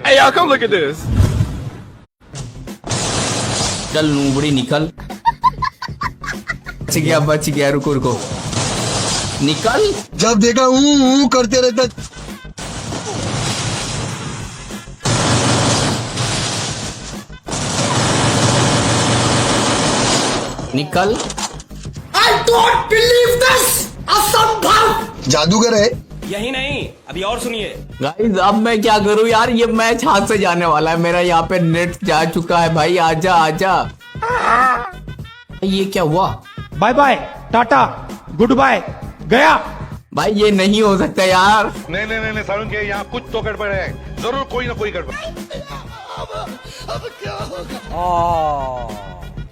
Hey y'all, come look at this. चल नूबड़ी निकल। बच गया, रुको रुको, निकल। जब देखा करते रहता। निकल। I don't believe this! असंभव! जादूगर है। यही नहीं, अभी और सुनिए। गाइस अब मैं क्या करूं यार, ये मैच हाथ से जाने वाला है मेरा। यहाँ पे नेट जा चुका है भाई, आजा आजा। ये क्या हुआ? बाय बाय, टाटा, गुड बाय, गया। भाई ये नहीं हो सकता यार। नहीं सारुण के यहाँ कुछ तो गड़बड़ है, जरूर कोई ना कोई गड़बड़। अब क्या होगा?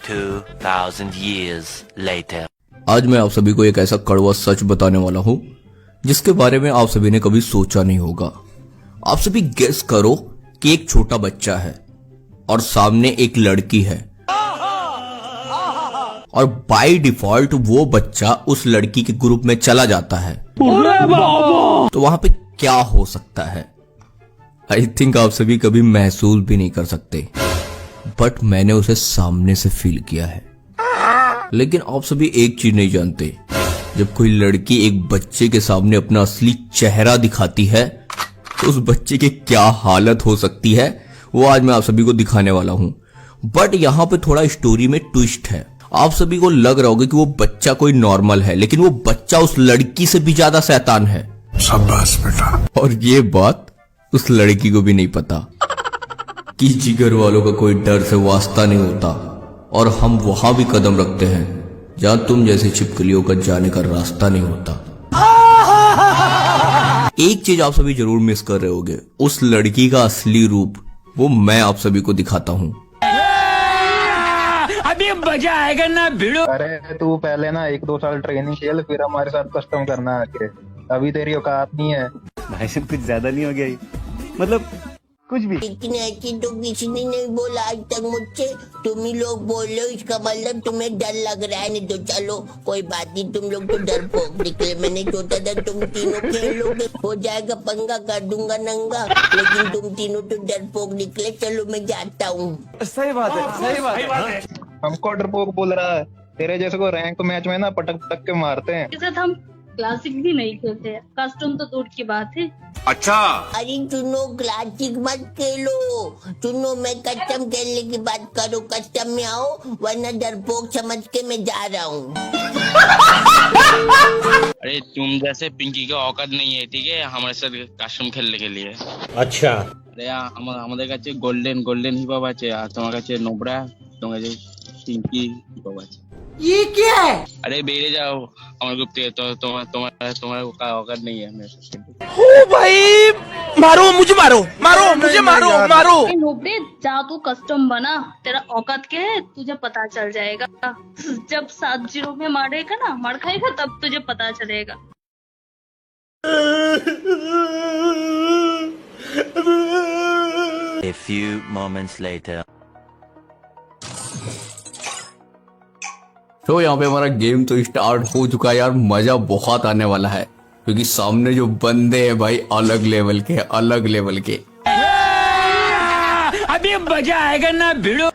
2000 years later. आज मैं आप सभी को एक ऐसा कड़वा सच बताने वाला हूँ जिसके बारे में आप सभी ने कभी सोचा नहीं होगा। आप सभी गेस करो कि एक छोटा बच्चा है और सामने एक लड़की है, और बाय डिफॉल्ट वो बच्चा उस लड़की के ग्रुप में चला जाता है। तो वहां पे क्या हो सकता है? आई थिंक आप सभी कभी महसूस भी नहीं कर सकते, बट मैंने उसे सामने से फील किया है। लेकिन आप सभी एक चीज नहीं जानते, जब कोई लड़की एक बच्चे के सामने अपना असली चेहरा दिखाती है तो उस बच्चे की क्या हालत हो सकती है, वो आज मैं आप सभी को दिखाने वाला हूं। बट यहाँ पे थोड़ा स्टोरी में ट्विस्ट है। आप सभी को लग रहा होगा कि वो बच्चा कोई नॉर्मल है, लेकिन वो बच्चा उस लड़की से भी ज्यादा शैतान है। शाबाश बेटा। और ये बात उस लड़की को भी नहीं पता कि जिगर वालों का कोई डर से वास्ता नहीं होता, और हम वहां भी कदम रखते हैं जहां तुम जैसे छिपकलियों का जाने का रास्ता नहीं होता। एक चीज आप सभी जरूर मिस कर रहे होगे, उस लड़की का असली रूप वो मैं आप सभी को दिखाता हूँ। अभी मजा आएगा ना भिड़ो। अरे तू पहले ना 1-2 साल ट्रेनिंग खेल, फिर हमारे साथ कस्टम करना आके। अभी तेरी औकात नहीं है। भाई साहब कुछ ज्यादा नहीं हो गया ये? मतलब कुछ भी। लेकिन ऐसे तो किसी ने नहीं बोला आज तक मुझसे। तुम ही लोग बोल रहे हो, इसका मतलब तुम्हें डर लग रहा है। नहीं तो चलो कोई बात नहीं, तुम लोग तो डरपोक निकले। मैंने सोचा था तुम तीनों खेल लोगे, हो जाएगा पंगा, कर दूंगा नंगा, लेकिन तुम तीनों तो डरपोक निकले। चलो मैं जाता हूँ। सही बात है, सही बात है। हमको डरपोक बोल रहा है? तेरे जैसे को रैंक मैच में ना पटक पटक के मारते हैं। हम क्लासिक भी नहीं खेलते हैं, कस्टम तो दूर की बात है। अच्छा, अरे सुनो, क्लासिक मत खेलो, सुनो मैं कस्टम खेलने की बात करो। कस्टम में आओ, वरना डरपोक समझ के मैं जा रहा हूँ। अरे तुम जैसे पिंकी का औकात नहीं है, ठीक है, हमारे साथ कस्टम खेलने के लिए। अच्छा। अरे আমাদের কাছে গোল্ডেন হিপ হপ আছে, আর তোমার কাছে নোবরা, তোমার কাছে পিঙ্কি হিপ হপ আছে। ये क्या है? अरे बेरे जाओ हमारे ग्रुप से, तो तुम्हारा औकात नहीं है मेरे साथ। ओ भाई, मारो मुझे, मारो मुझे, मारो। नोबड़े जा, तू कस्टम बना, तेरा औकात क्या है तुझे पता चल जाएगा। जब 7-0 में मारेगा ना, मार खाएगा, तब तुझे पता चलेगा। A few moments later. तो यहाँ पे हमारा गेम तो स्टार्ट हो चुका है यार। मजा बहुत आने वाला है क्योंकि सामने जो बंदे हैं भाई अलग लेवल के। अभी मजा आएगा ना भिड़ो।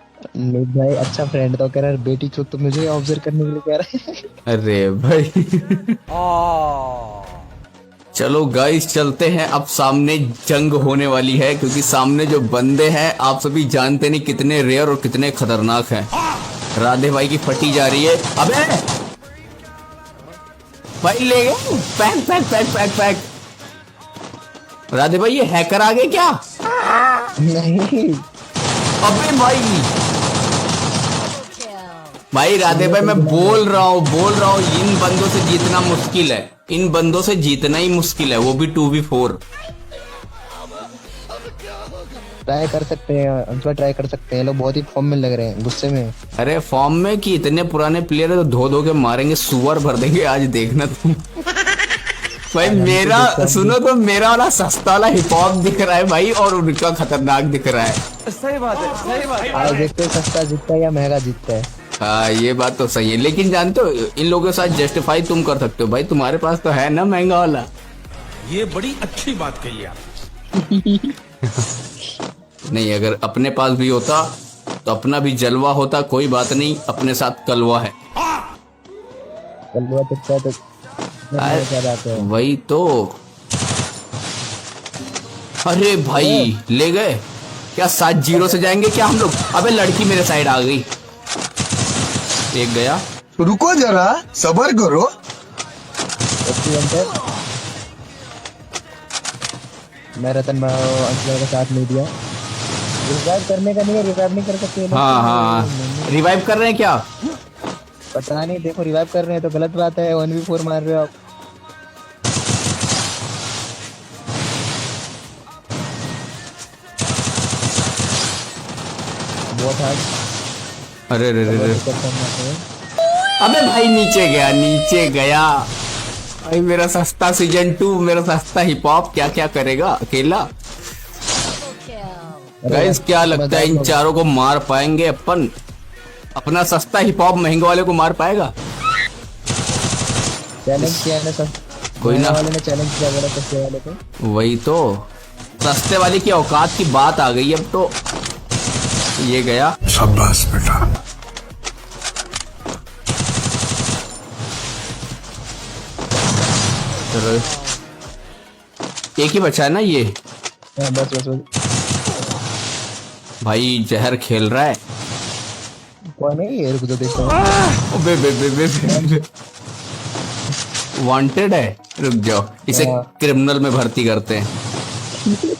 भाई अच्छा फ्रेंड तो कह रहा है, बेटी चुप तो मुझे ऑब्जर्व करने के लिए कह रहा है। अरे भाई चलो गाइस चलते हैं। अब सामने जंग होने वाली है क्योंकि सामने जो बंदे हैं आप सभी जानते नहीं कितने रेयर और कितने खतरनाक हैं। राधे भाई की फटी जा रही है। अबे भाई ले गए, पैक। राधे भाई ये हैकर आ गए क्या? नहीं। अबे भाई राधे भाई मैं बोल रहा हूँ इन बंदों से जीतना मुश्किल है, इन बंदों से जीतना ही मुश्किल है, वो भी 2v4। ट्राई कर सकते हैं, लोग बहुत ही फॉर्म में लग रहे हैं, गुस्से में। अरे फॉर्म में कि इतने पुराने प्लेयर है तो धो के मारेंगे, सुअर भर देंगे आज, देखना तुम। भाई मेरा सुनो तो, मेरा वाला सस्ता वाला हिप हॉप दिख रहा है भाई, और उनका खतरनाक दिख रहा है। सही बात है। आज देखते हैं सस्ता जीतता है या महंगा जीतता है। हाँ ये बात तो सही है, लेकिन जानते हो इन लोगों के साथ जस्टिफाई तुम कर सकते हो भाई, तुम्हारे पास तो है ना महंगा वाला। ये बड़ी अच्छी बात कही आप। नहीं, अगर अपने पास भी होता तो अपना भी जलवा होता, कोई बात नहीं, अपने साथ कलवा है। कलवा तो क्या बात है? वही तो। अरे भाई ले गए क्या? 7-0 से जाएंगे क्या हम लोग? अबे लड़की मेरे साइड आ गई, एक गया। रुको जरा, सबर करो। मैं रतन अंकल का साथ नहीं दिया। रिवाइव करने का नहीं है, रिवाइव नहीं कर सकते। हाँ, रिवाइव कर रहे हैं क्या? पता नहीं, देखो रिवाइव कर रहे हैं तो गलत बात है। 1v4 मार रहे हो आप। बहुत हार्ड। अरे अबे भाई नीचे गया। भाई मेरा सस्ता सीजन 2, मेरा सस्ता हिप हॉप क्या क्या करेगा अकेला? गाइस क्या लगता है इन चारों को मार पाएंगे अपन? अपना सस्ता हिप हॉप महंगे वाले को मार पाएगा? चैलेंज किया है ना, कोई ना, वाले ने चैलेंज किया बोला सस्ते वाले को। वही तो, सस्ते वाले की औकात की बात आ गई अब तो। ये गया। शाबाश बेटा। चलो एक ही बचा है ना ये। बस भाई जहर खेल रहा है। कौन है ये? रुक तो देखता हूं। बे वांटेड है, रुक जाओ, इसे क्रिमिनल में भर्ती करते हैं।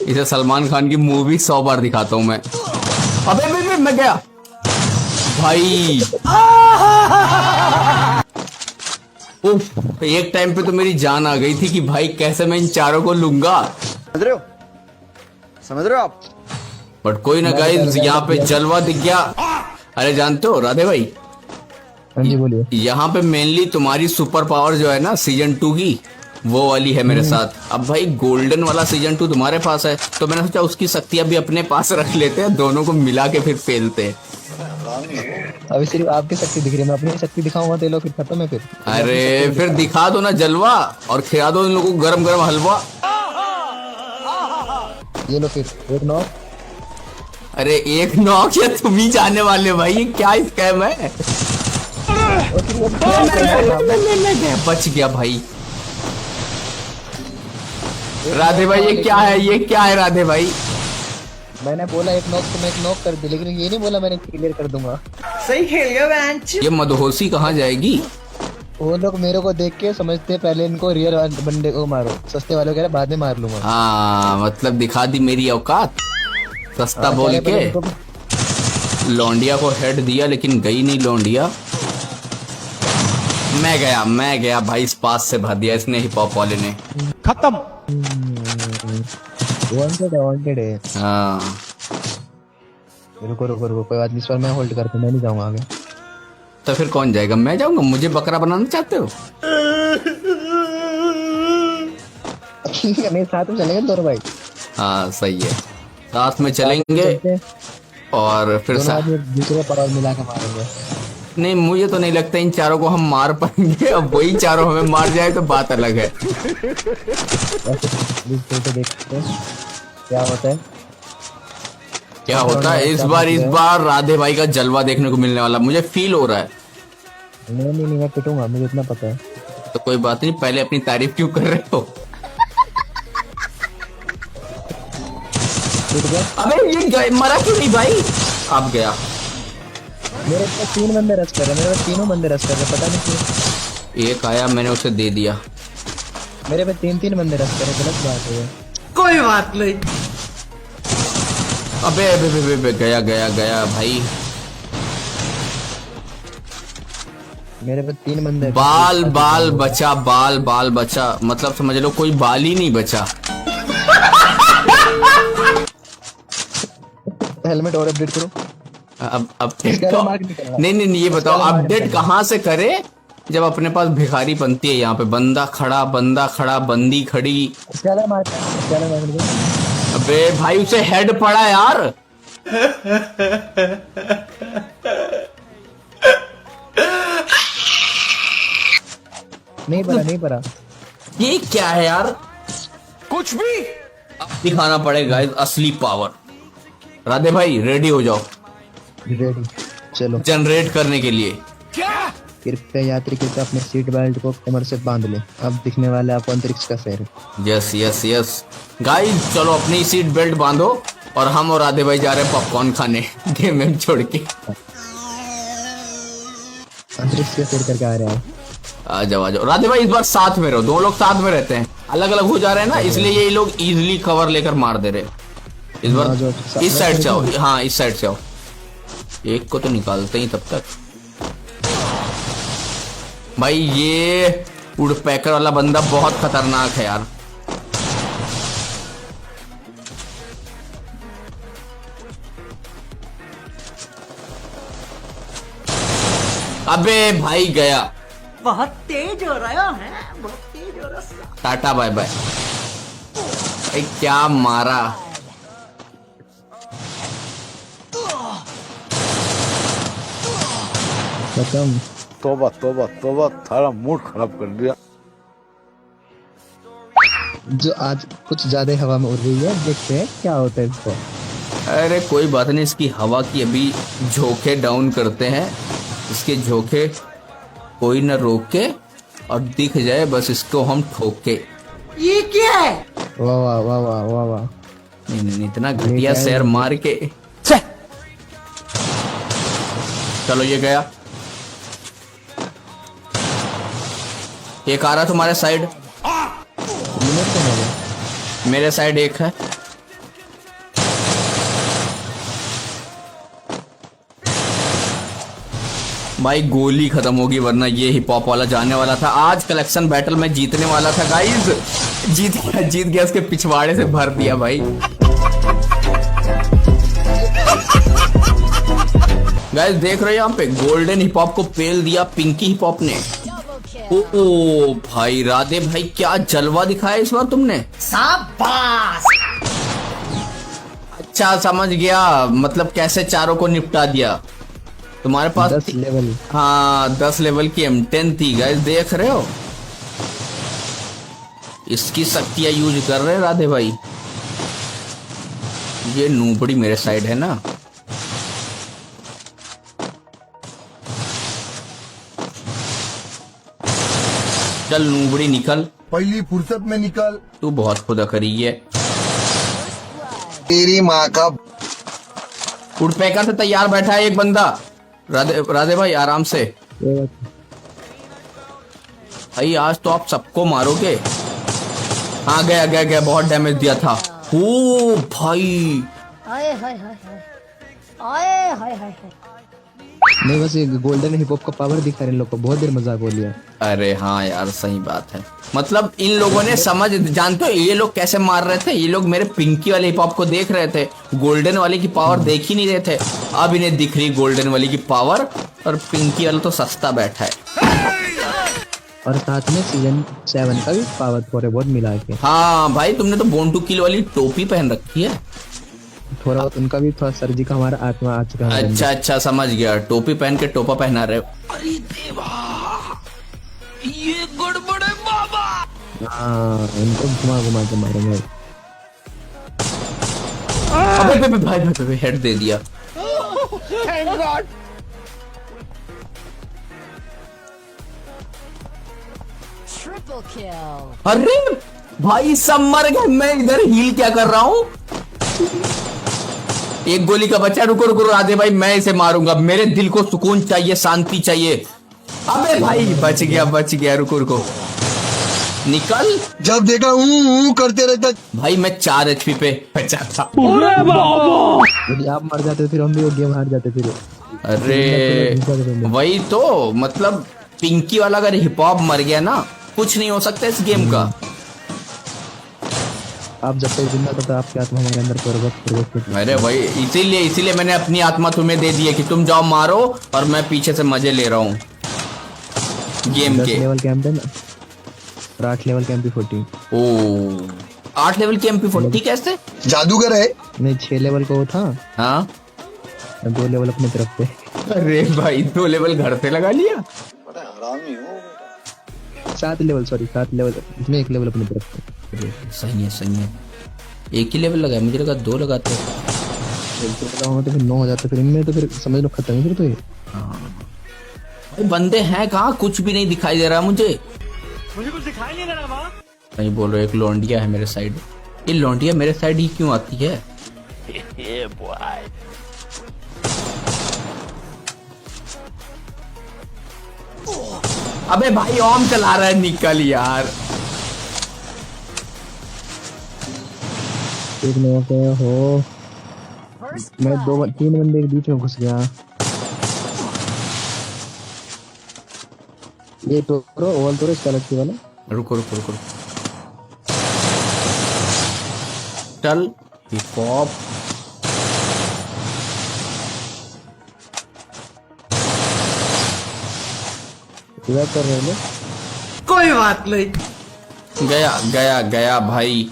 इसे सलमान खान की मूवी 100 बार दिखाता हूं मैं। अबे मैं गया भाई। उफ, एक टाइम पे तो मेरी जान आ गई थी कि भाई कैसे मैं इन चारों को लूंगा। समझ रहे हो आप? बट कोई ना गाइस, यहाँ पे जलवा दिख गया। अरे जानते हो राधे भाई, हाँ जी बोलिए। यहाँ पे मेनली तुम्हारी सुपर पावर जो है ना सीजन 2 की, वो वाली है मेरे साथ। अब भाई गोल्डन वाला सीजन 2 तुम्हारे पास है, तो मैंने सोचा उसकी शक्तियां भी अपने पास रख लेते हैं, दोनों को मिला के फिर फेलते हैं। अभी सिर्फ आपकी शक्ति दिख रही है, मैं अपनी शक्ति दिखाऊंगा तो ये लोग फिर खत्म है। फिर अरे फिर दिखा दो ना जलवा, और खिला दो इन लोगों को गरम गरम हलवा। ये लो फिर एक नॉक। अरे एक नॉक या तुम ही जाने वाले भाई, ये क्या स्कैम है? बच गया भाई। राधे भाई ये क्या है? ये क्या है राधे भाई? मैंने बोला एक नॉक तो मैं एक नॉक कर दी, लेकिन ये नहीं बोला मैंने क्लियर कर दूंगा। सही खेल गया बेंच। ये मदहोशी कहाँ जाएगी? वो लोग मेरे को देख के समझते पहले इनको रियल बंदे को मारो, सस्ते वालों कह रहे बाद में मार लूंगा। हाँ मतलब दिखा दी मेरी औकात, सस्ता बोल के। लौंडिया को हेड दिया लेकिन गई नहीं लौंडिया। मैं गया भाई, इस पास से भर दिया इसने, हिप हॉप वाले ने। खत्म। वांटेड है। हाँ रुको कोई बात नहीं, इस बार मैं होल्ड करके मैं नहीं जाऊंगा आगे। तो फिर कौन जाएगा? मैं जाऊंगा। मुझे बकरा बनाना चाहते हो? नहीं साथ में चलेंगे दोनों भाई। हाँ सही है, साथ में चलेंगे और फिर दूसरे पर मिला के मारेंगे। नहीं मुझे तो नहीं लगता इन चारों को हम मार पाएंगे। अब वही चारों हमें मार जाए तो बात अलग है। देखते हैं क्या होता है। इस बार राधे भाई का जलवा देखने को मिलने वाला, मुझे फील हो रहा है। नहीं मैं पिटूंगा, मुझे इतना पता है। तो कोई बात नहीं, पहले अपनी तारीफ क्यों कर रहे हो? अबे ये मरा क्यों नहीं भाई? अब गया। मेरे पे 3 बंदे रश कर रहे हैं, मेरे पे तीनों बंदे रश कर रहे हैं, पता नहीं क्यों। एक आया, मैंने उसे दे दिया। मेरे पे 3 बंदे रश कर रहे हैं, गलत बात है। कोई बात नहीं। अबे गया भाई। मेरे पे 3 बंदे। बाल बचा, मतलब समझ लो कोई बाल ही नहीं बचा। हेलमेट और अपडेट करो। अब नहीं ये बताओ अपडेट कहाँ से करे जब अपने पास भिखारी बनती है? यहाँ पे बंदा खड़ा, बंदी खड़ी। अबे भाई उसे हेड पड़ा यार। नहीं पड़ा। ये क्या है यार? कुछ भी दिखाना पड़ेगा असली पावर। राधे भाई रेडी हो जाओ रेडी चलो। जनरेट करने के लिए। कृपया यात्री कृपया अपने सीट बेल्ट को कमर से बांध ले, अब दिखने वाला आपको अंतरिक्ष का शहर। यस यस यस गाइस, चलो अपनी सीट बेल्ट बांधो और हम और राधे भाई जा रहे हैं पॉपकॉर्न खाने गेम में छोड़ के। अंतरिक्ष का शहर करके आ रहे हैं। आ जाओ राधे भाई, इस बार साथ में रहो, दोनों लोग साथ में रहते हैं, अलग अलग हो जा रहे हैं ना, इसलिए ये लोग इजीली कवर लेकर मार दे रहे। इस बार इस साइड से आओ, हाँ इस साइड से आओ, एक को तो निकालते ही तब तक। भाई ये वुडपैकर वाला बंदा बहुत खतरनाक है यार। अबे भाई गया, बहुत तेज हो रहा है, बहुत तेज हो रहा है। टाटा बाय बाय। भाई क्या मारा, खत्म। तोबा तोबा तोबा, थारा मूड खराब कर दिया। जो आज कुछ ज्यादा हवा में उड़ रही है, देखते हैं क्या होता है इसको। अरे कोई बात नहीं, इसकी हवा की अभी झोंके डाउन करते हैं, इसके झोंके कोई न रोके और दिख जाए बस इसको हम ठोके। ये क्या है? वाह वाह वाह वाह वाह वाह। नहीं, इतना घटिया शेर मार के। चलो ये गया, एक आ रहा तुम्हारे साइड, मेरे साइड एक है। भाई गोली खत्म होगी वरना ये हिप हॉप वाला जाने वाला था। आज कलेक्शन बैटल में जीतने वाला था गाइस, जीत गया, उसके पिछवाड़े से भर दिया भाई। गाइस देख रहे हो यहाँ पे गोल्डन हिप हॉप को पेल दिया पिंकी हिप हॉप ने। ओ भाई राधे भाई क्या जलवा दिखाया इस बार तुमने। शाबाश। अच्छा समझ गया, मतलब कैसे चारों को निपटा दिया। तुम्हारे पास 10 लेवल, हाँ 10 लेवल की M10 थी गाइस, देख रहे हो, इसकी शक्तियां यूज कर रहे हैं राधे भाई। ये नूबड़ी मेरे साइड है ना, चल नूबड़ी निकल, पहली फुर्सत में निकल। तू बहुत खुदा करी है। तेरी माँ का वुडपैकर से तैयार बैठा है एक बंदा। राधे भाई आराम से भाई, आज तो आप सबको मारोगे। हाँ गया गया गया, बहुत डैमेज दिया था। ओ भाई नहीं बस ये गोल्डन हिप हॉप का पावर दिखा रहे इन लोग को, बहुत देर मजाक हो लिया। अरे हाँ यार सही बात है, मतलब इन लोगों ने समझ, जानते हो ये लोग कैसे मार रहे थे, ये लोग मेरे पिंकी वाले हिप हॉप को देख रहे थे, गोल्डन वाले की पावर देख ही नहीं रहे थे। अब इन्हें दिख रही गोल्डन वाले की पावर, और पिंकी वाला तो सस्ता बैठा है। और साथ में सीजन 7 का भी पावर थोड़े बहुत मिला के। हाँ भाई तुमने तो बोन टू किल वाली टोपी पहन रखी है। थोड़ा बहुत उनका भी थोड़ा सर्जी का हमारा आत्मा आ चुका है। अच्छा समझ गया, टोपी पहन के टोपा पहना रहे हो। अरे देवा, ये गड़बड़ है बाबा। हाँ इनको घुमा घुमा के मारेंगे। अबे भाई हेड दे दिया। Thank God. अरे भाई सब मर गए, मैं इधर हील क्या कर रहा हूँ। एक गोली का बच्चा, रुको राधे भाई मैं इसे मारूंगा, मेरे दिल को सुकून चाहिए, शांति चाहिए। अबे भाई बच गया, रुको निकल। जब देखा करते रहता। भाई मैं 4 HP पे बचा था। यदि आप मर जाते फिर हम भी वो गेम हार जाते फिर। अरे वही तो, मतलब पिंकी वाला अगर हिप हॉप मर गया ना, कुछ नहीं हो सकता इस गेम का। आप जब तक जिंदा तो आपकी आत्मा हमारे अंदर प्रवेश। अरे भाई इसीलिए मैंने अपनी आत्मा तुम्हें दे दी है कि तुम जाओ मारो और मैं पीछे से मजे ले रहा हूँ गेम के। 10 लेवल के MP ना, 8 लेवल के MP40। ओ 8 लेवल की MP40 कैसे? जादूगर है। नहीं 6 लेवल का वो था। हाँ 2 लेवल अपनी तरफ से। अरे भाई 2 लेवल घर से लगा लिया। 7 लेवल, सॉरी 7 लेवल, इसमें 1 लेवल अपनी तरफ से। सही है, एक ही लेवल लगाया, मुझे लगा 2 लगाते। तो फिर 9 हो जाता, फिर इनमें तो फिर समझ लो खत्म है फिर तो ये। भाई बंदे हैं कहाँ, कुछ भी नहीं दिखाई दे रहा मुझे कुछ दिखाई नहीं दे रहा। वहाँ नहीं बोलो, एक लौंडिया है मेरे साइड। ये लौंडिया मेरे साइड ही क्यों आती है? अबे भाई ओम चला रहा है, निकल यार। एक नौके हो, मैं 2-3 बंदे के बीच में घुस गया। ये टोरो ओवल टोरो इसका लड़की वाला। रुको रुको रुको चल हिप हॉप। क्या कर रहे हो? कोई बात नहीं। गया गया गया भाई।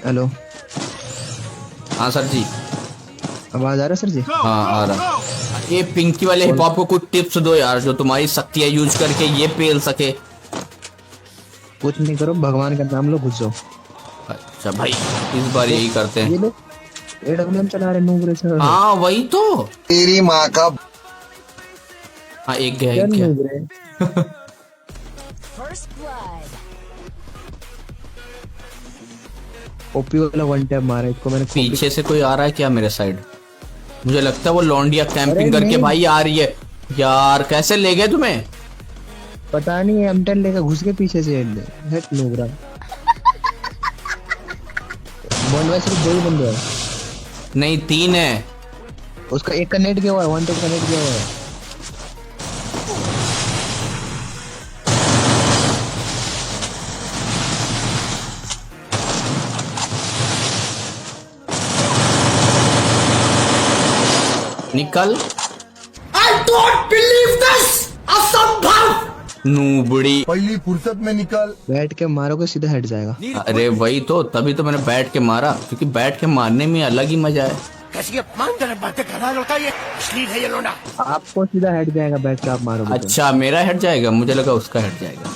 हेलो, हाँ सर जी, आवाज आ रहा है सर जी? हाँ आ रहा। ये पिंकी वाले हिप हॉप को कुछ टिप्स दो यार, जो तुम्हारी शक्तियां यूज करके ये पेल सके। कुछ नहीं करो, भगवान का नाम लो, घुस जाओ। अच्छा भाई, इस बार यही करते हैं। ये लोग एडब्ल्यूएम चला रहे नूबरे से। हाँ वही तो, तेरी माँ का। हाँ एक गया एक गया। ओपी वाला वन टैप मारा इसको मैंने। पीछे से कोई आ रहा है क्या मेरे साइड? मुझे लगता है वो लौंडिया कैंपिंग करके भाई आ रही है यार। कैसे ले गए तुम्हें? पता नहीं, M10 लेकर घुस के पीछे से हेड नूबरा। वन वाइस सिर्फ 2 ही बंदे हैं। नहीं 3 है। उसका एक का नेट गया हुआ है, वन टैप का नेट गया हुआ है। निकल। I don't believe this! असंभव। नूबड़ी। पहली फुर्सत में निकल। बैठ के मारोगे सीधा हेड जाएगा। अरे वही तो, तभी तो मैंने बैठ के मारा, क्योंकि बैठ के मारने में अलग ही मजा है। आपको सीधा हेड जाएगा बैठ के आप मारोगे। अच्छा मेरा हेड जाएगा, मुझे लगा उसका हेड जाएगा।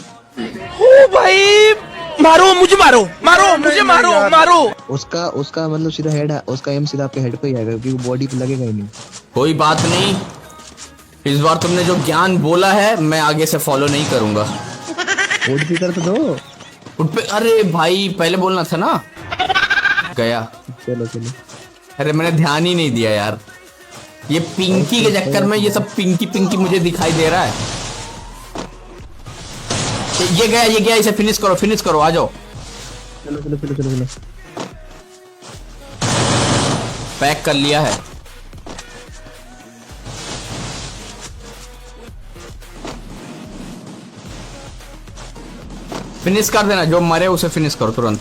ओ भाई, मारो मुझे, मारो मारो मुझे, मारो मारो। उसका मतलब सीधा हेड है, उसका एम सीधा आपके हेड पे ही आएगा, क्योंकि वो बॉडी पे लगेगा ही नहीं। कोई बात नहीं, इस बार तुमने जो ज्ञान बोला है मैं आगे से फॉलो नहीं करूंगा। उठ भी कर तो दो। उठ पे, अरे भाई पहले बोलना था ना। गया। चलो चलो। अरे मैंने ध्यान ही नहीं दिया यार, ये पिंकी के चक्कर में ये सब पिंकी पिंकी मुझे दिखाई दे रहा है। ये गया, इसे फिनिश करो, आ जाओ। चलो चलो चलो चलो चलो। पैक कर लिया है। फिनिश कर देना, जो मरे उसे फिनिश करो तुरंत।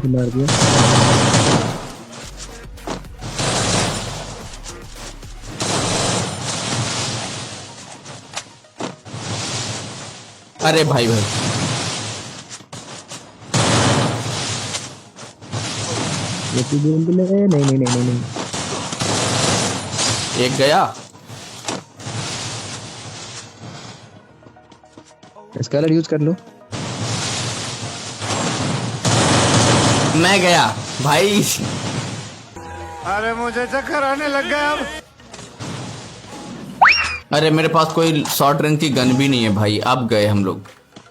मार दिया। अरे भाई भाई, नहीं। एक गया। स्कैलर यूज कर लो। मैं गया भाई। अरे मुझे चक्कर आने लग गया अब। अरे मेरे पास कोई शॉर्ट रेंज की गन भी नहीं है भाई। अब गए हम लोग,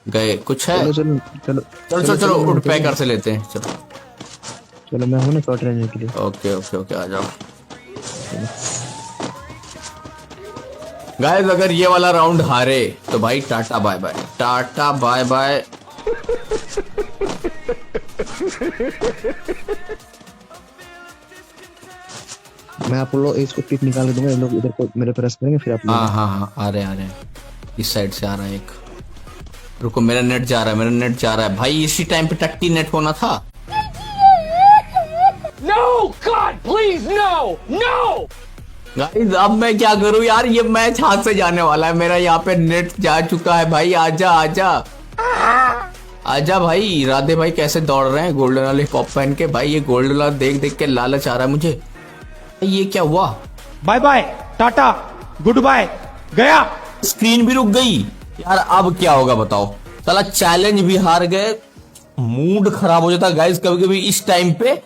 गए कुछ है। चलो चलो चलो चलो उठ, पैकर से लेते हैं। चलो चलो, मैं हूं ना शॉर्ट रेंज के लिए। ओके ओके ओके, आ जाओ गाइस। अगर ये वाला राउंड हारे तो भाई टाटा बाय बाय, टाटा बाय बाय। मैं आप लोग इसको पिक निकाल के दूंगा, लोग इधर को मेरे पर रस करेंगे, फिर आप लोग। हाँ आ रहे हैं। इस साइड से आ रहा है एक। रुको, मेरा नेट जा रहा है भाई। इसी टाइम पे टट्टी नेट होना था। No, God, please, no. Guys अब मैं क्या करूं यार, ये मैच हाथ से जाने वाला है मेरा। यहाँ पे नेट जा चुका है भाई। आजा भाई। राधे भाई कैसे दौड़ रहे हैं गोल्डन वाले पॉप पहन के। भाई ये गोल्डन वाला देख देख के लालच आ रहा है मुझे। ये क्या हुआ? बाय बाय, टाटा, गुड बाय, गया। स्क्रीन भी रुक गई यार। अब क्या होगा बताओ? साला चैलेंज भी हार गए, मूड खराब हो जाता गाइस कभी कभी इस टाइम पे।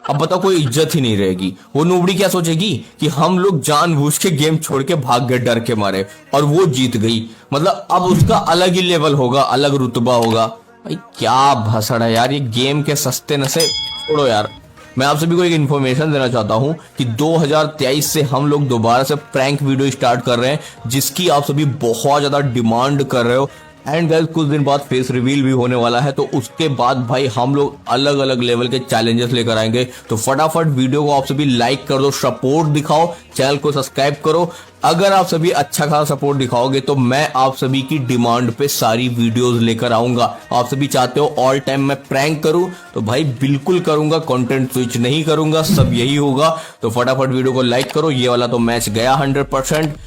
अब बताओ, कोई इज्जत ही नहीं रहेगी। वो नूबड़ी क्या सोचेगी कि हम लोग जानबूझ के गेम छोड़ के भाग गए डर के मारे, और वो जीत गई। मतलब अब उसका अलग ही लेवल होगा, अलग रुतबा होगा। भाई क्या भसड़ है यार, ये गेम के सस्ते नशे छोड़ो यार। मैं आप सभी को एक इन्फॉर्मेशन देना चाहता हूं कि 2023 से हम लोग दोबारा से प्रैंक वीडियो स्टार्ट कर रहे हैं, जिसकी आप सभी बहुत ज्यादा डिमांड कर रहे हो। एंड गाइस कुछ दिन बाद फेस रिवील भी होने वाला है, तो उसके बाद भाई हम लोग अलग अलग लेवल के चैलेंजेस लेकर आएंगे। तो फटाफट वीडियो को आप सभी लाइक कर दो, सपोर्ट दिखाओ, चैनल को सब्सक्राइब करो। अगर आप सभी अच्छा खासा सपोर्ट दिखाओगे तो मैं आप सभी की डिमांड पे सारी वीडियोस लेकर आऊंगा। आप सभी चाहते हो ऑल टाइम मैं प्रैंक करूं, तो भाई बिल्कुल करूंगा, कंटेंट स्विच नहीं करूंगा, सब यही होगा। तो फटाफट वीडियो को लाइक करो। ये वाला तो मैच गया 100%।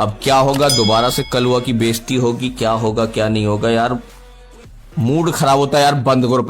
अब क्या होगा, दोबारा से कलुआ की बेइज्जती होगी, क्या होगा क्या नहीं होगा यार। मूड खराब होता है यार, बंद करो।